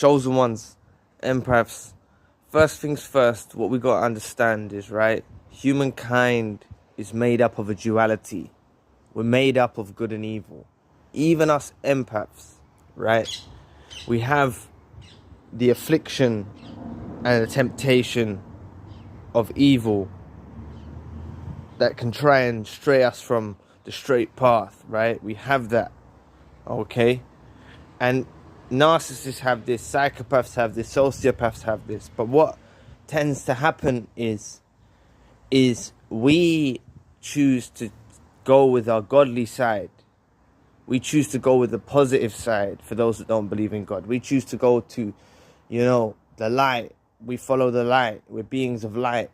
chosen ones, empaths. First things first, what we got to understand is, right, humankind is made up of a duality. We're made up of good and evil. Even us empaths, right? We have the affliction and the temptation of evil that can try and stray us from the straight path, right? We have that, okay? And narcissists have this, psychopaths have this, sociopaths have this. But what tends to happen is we choose to go with our godly side. We choose to go with the positive side for those that don't believe in God. We choose to go to, the light. We follow the light. We're beings of light.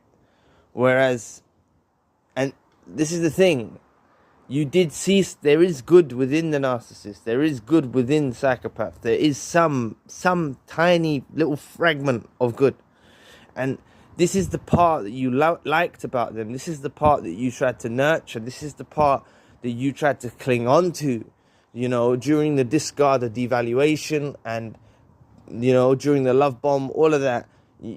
Whereas, and this is the thing, you did see there is good within the narcissist. There is good within the psychopath. There is some tiny little fragment of good. And this is the part that you liked about them. This is the part that you tried to nurture. This is the part that you tried to cling on to, during the discard, the devaluation, and, during the love bomb, all of that.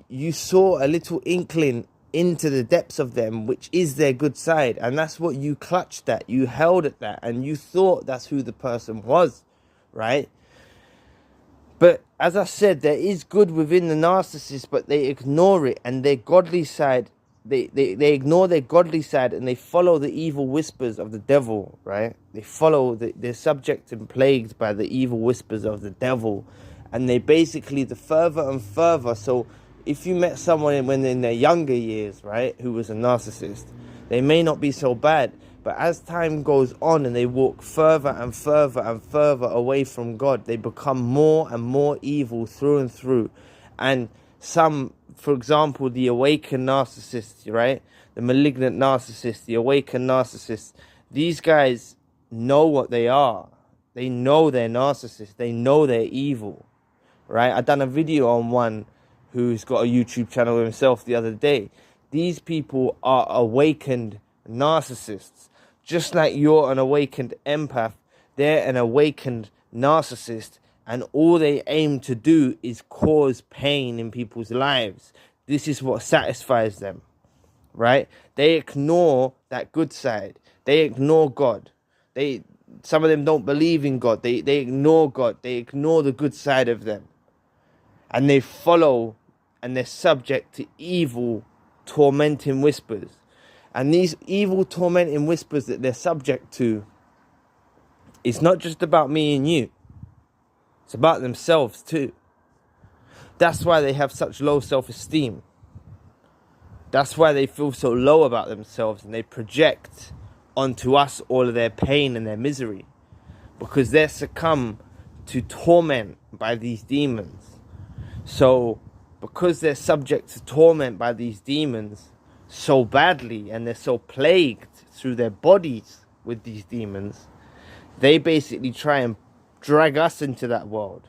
You saw a little inkling into the depths of them, which is their good side, and that's what you clutched at. You held at that, and you thought that's who the person was, right? But as I said, there is good within the narcissist, but they ignore it, and their godly side, they ignore their godly side, and they follow the evil whispers of the devil, right? They follow, they're subject and plagued by the evil whispers of the devil, and they basically, the further and further. So if you met someone when in their younger years, right, who was a narcissist, they may not be so bad. But as time goes on and they walk further and further and further away from God, they become more and more evil through and through. And some, for example, the awakened narcissists, right, the malignant narcissist, the awakened narcissist, these guys know what they are. They know they're narcissists. They know they're evil, right? I done a video on one who's got a YouTube channel himself the other day. These people are awakened narcissists. Just like you're an awakened empath, they're an awakened narcissist, and all they aim to do is cause pain in people's lives. This is what satisfies them, right? They ignore that good side. They ignore God. Some of them don't believe in God. They ignore God. They ignore the good side of them. And they follow, and they're subject to evil, tormenting whispers. And these evil, tormenting whispers that they're subject to, it's not just about me and you. It's about themselves too. That's why they have such low self-esteem. That's why they feel so low about themselves, and they project onto us all of their pain and their misery, because they're succumb to torment by these demons. So, because they're subject to torment by these demons so badly, and they're so plagued through their bodies with these demons, they basically try and drag us into that world,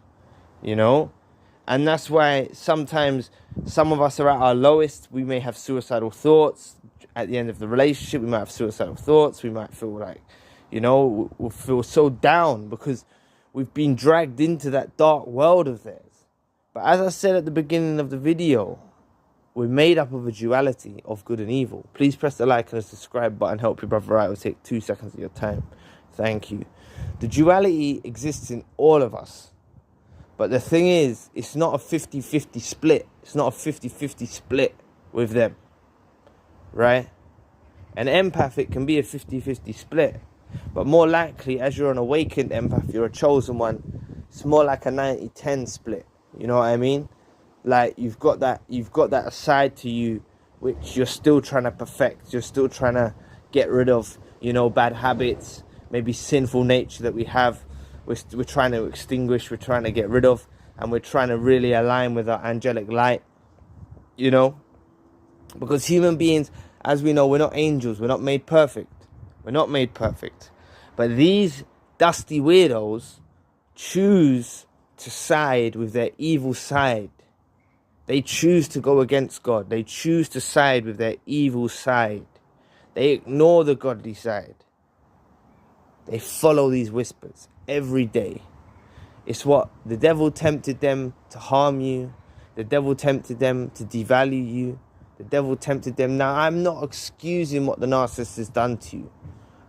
And that's why sometimes some of us are at our lowest. We may have suicidal thoughts at the end of the relationship. We might have suicidal thoughts. We might feel like, we'll feel so down because we've been dragged into that dark world of theirs. But as I said at the beginning of the video, we're made up of a duality of good and evil. Please press the like and the subscribe button. Help your brother out. It will take 2 seconds of your time. Thank you. The duality exists in all of us. But the thing is, it's not a 50-50 split. It's not a 50-50 split with them. Right? An empath, it can be a 50-50 split. But more likely, as you're an awakened empath, you're a chosen one, it's more like a 90-10 split. You know what I mean? Like you've got that side to you which you're still trying to perfect. You're still trying to get rid of, bad habits, maybe sinful nature that we have. We're trying to extinguish, we're trying to get rid of, and we're trying to really align with our angelic light, Because human beings, as we know, we're not angels, we're not made perfect. We're not made perfect. But these dusty weirdos choose to side with their evil side. They choose to go against God. They choose to side with their evil side. They ignore the godly side. They follow these whispers every day. It's what the devil tempted them to harm you. The devil tempted them to devalue you. The devil tempted them. Now, I'm not excusing what the narcissist has done to you.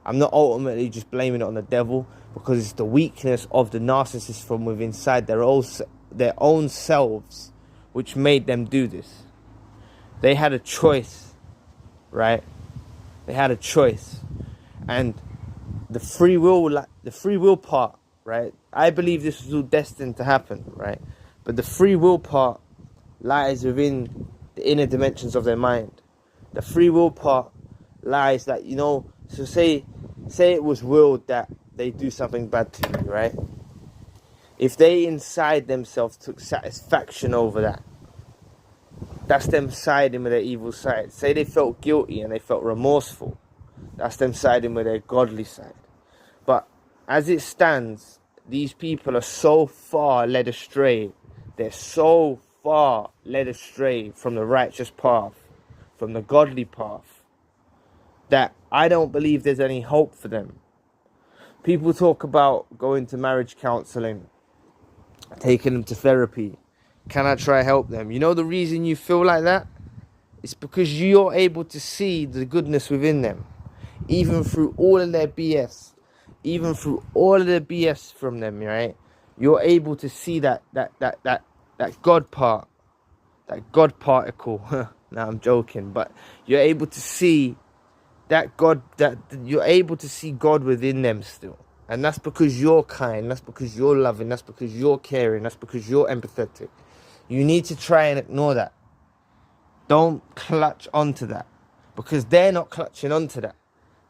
I'm not ultimately just blaming it on the devil, because it's the weakness of the narcissist from within inside their own selves which made them do this. They had a choice, right? They had a choice. And the free will part, right? I believe this was all destined to happen, right? But the free will part lies within the inner dimensions of their mind. The free will part lies that, so say it was willed that they do something bad to you, right? If they inside themselves took satisfaction over that, that's them siding with their evil side. Say they felt guilty and they felt remorseful, that's them siding with their godly side. But as it stands, these people are so far led astray. They're so far led astray from the righteous path, from the godly path, that I don't believe there's any hope for them. People talk about going to marriage counseling, taking them to therapy. Can I try help them? You know the reason you feel like that? It's because you're able to see the goodness within them. Even through all of their BS. Even through all of the BS from them, right? You're able to see that God part. That God particle. Now I'm joking. But you're able to see that God, that you're able to see God within them still. And that's because you're kind. That's because you're loving. That's because you're caring. That's because you're empathetic. You need to try and ignore that. Don't clutch onto that. Because they're not clutching onto that.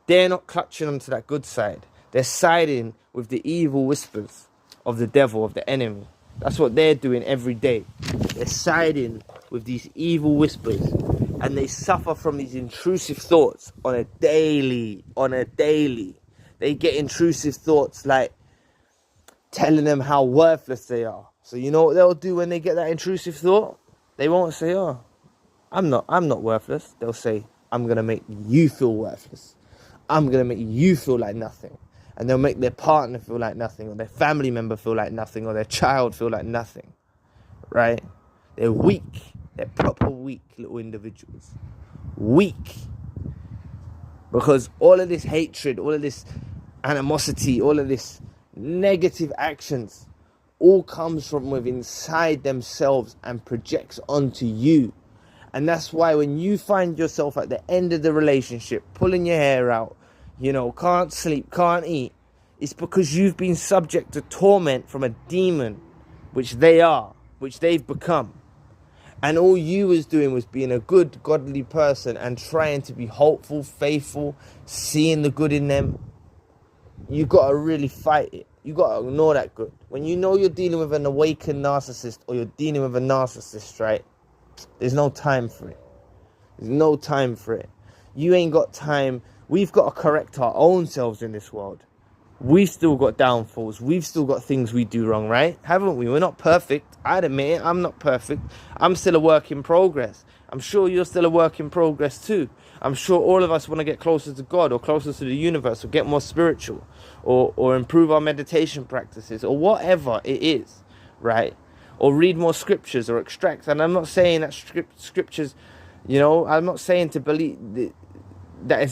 They're not clutching onto that good side. They're siding with the evil whispers of the devil, of the enemy. That's what they're doing every day. They're siding with these evil whispers. And they suffer from these intrusive thoughts on a daily. They get intrusive thoughts like telling them how worthless they are. So you know what they'll do when they get that intrusive thought? They won't say, oh, I'm not worthless. They'll say, I'm going to make you feel worthless. I'm going to make you feel like nothing. And they'll make their partner feel like nothing, or their family member feel like nothing, or their child feel like nothing. Right? They're weak. They're proper weak little individuals. Weak. Because all of this hatred, all of this animosity, all of this negative actions all comes from within inside themselves and projects onto you. And that's why when you find yourself at the end of the relationship, pulling your hair out, can't sleep, can't eat, it's because you've been subject to torment from a demon, which they've become. And all you was doing was being a good, godly person and trying to be hopeful, faithful, seeing the good in them. You got to really fight it. You got to ignore that good. When you know you're dealing with an awakened narcissist, or you're dealing with a narcissist, right? There's no time for it. There's no time for it. You ain't got time. We've got to correct our own selves in this world. We've still got downfalls. We've still got things we do wrong, right? Haven't we? We're not perfect. I'd admit it. I'm not perfect. I'm still a work in progress. I'm sure you're still a work in progress too. I'm sure all of us want to get closer to God, or closer to the universe, or get more spiritual, or improve our meditation practices, or whatever it is, right? Or read more scriptures, or extract. And I'm not saying that scriptures, I'm not saying to believe that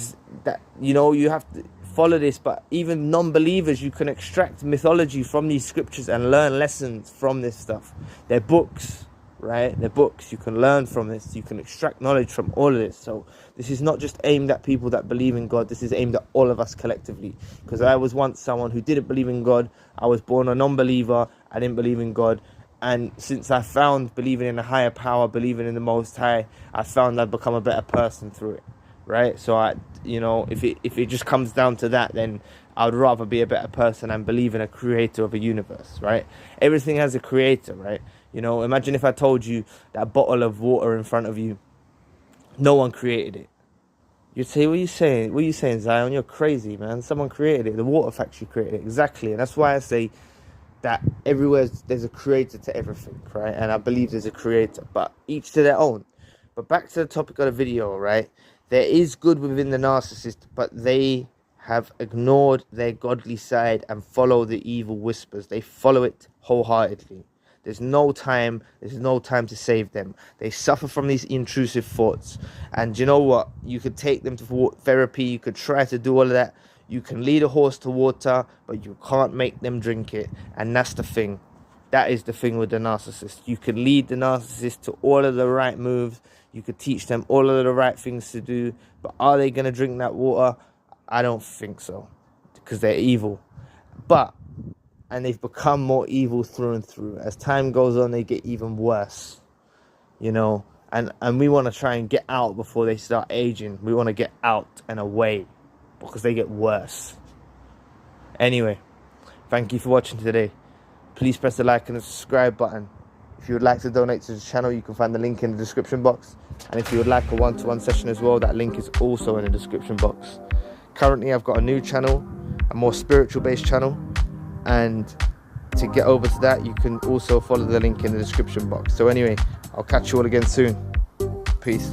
you have to follow this, but even non-believers, you can extract mythology from these scriptures and learn lessons from this stuff. They're books, right? They're books. You can learn from this. You can extract knowledge from all of this. So this is not just aimed at people that believe in God. This is aimed at all of us collectively. Because I was once someone who didn't believe in God. I was born a non-believer. I didn't believe in God. And since I found believing in a higher power, believing in the Most High, I found I've become a better person through it. Right? So if it just comes down to that, then I would rather be a better person and believe in a creator of a universe, right? Everything has a creator, right? Imagine if I told you that bottle of water in front of you, no one created it. You'd say, what are you saying? What are you saying, Zion? You're crazy, man. Someone created it. The water factory created it. Exactly. And that's why I say that everywhere there's a creator to everything, right? And I believe there's a creator, but each to their own. But back to the topic of the video, right? There is good within the narcissist, but they have ignored their godly side and follow the evil whispers. They follow it wholeheartedly. There's no time to save them. They suffer from these intrusive thoughts. And you know what? You could take them to therapy. You could try to do all of that. You can lead a horse to water, but you can't make them drink it. And that's the thing. That is the thing with the narcissist. You could lead the narcissist to all of the right moves. You could teach them all of the right things to do. But are they going to drink that water? I don't think so. Because they're evil. And they've become more evil through and through. As time goes on, they get even worse. You know? And we want to try and get out before they start aging. We want to get out and away. Because they get worse. Anyway, thank you for watching today. Please press the like and the subscribe button. If you would like to donate to the channel, you can find the link in the description box. And if you would like a one-to-one session as well, that link is also in the description box. Currently, I've got a new channel, a more spiritual-based channel. And to get over to that, you can also follow the link in the description box. So anyway, I'll catch you all again soon. Peace.